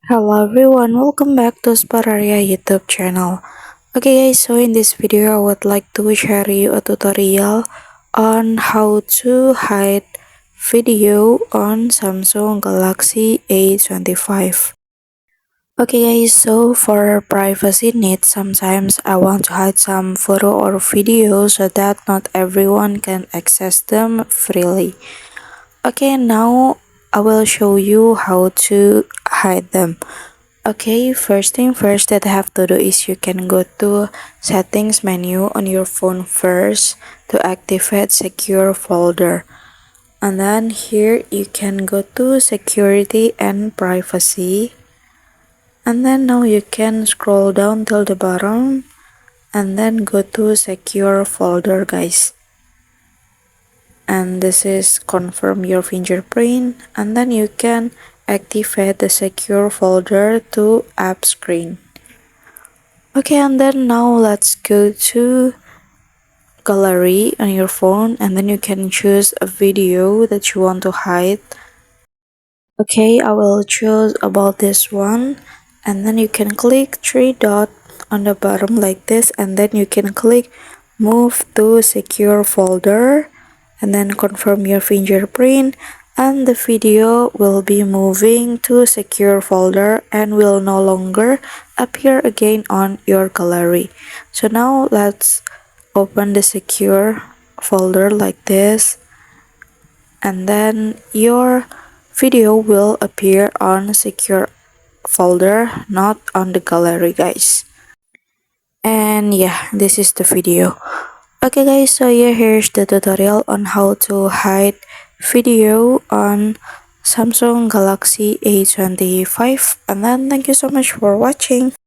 Hello everyone, welcome back to Spararia YouTube channel. Okay guys, so in this video I would like to share you a tutorial on how to hide video on Samsung Galaxy A25. Okay guys, so for privacy needs, sometimes I want to hide some photo or video so that not everyone can access them freely. Okay, now I will show you how to hide them. Okay, first thing first that I have to do is you can go to settings menu on your phone first to activate secure folder. And then here you can go to security and privacy. And then now you can scroll down till the bottom and then go to secure folder guys. And this is confirm your fingerprint, and then you can activate the secure folder to app screen. Okay, and then now let's go to gallery on your phone, and then you can choose a video that you want to hide. Okay, I will choose about this one, and then you can click three dot on the bottom like this, and then you can click move to secure folder and then confirm your fingerprint, and the video will be moving to secure folder and will no longer appear again on your gallery. So now let's open the secure folder like this, and then your video will appear on secure folder, not on the gallery guys. And yeah, this is the video. Okay guys, so yeah, here's the tutorial on how to hide video on Samsung Galaxy A25, and then thank you so much for watching.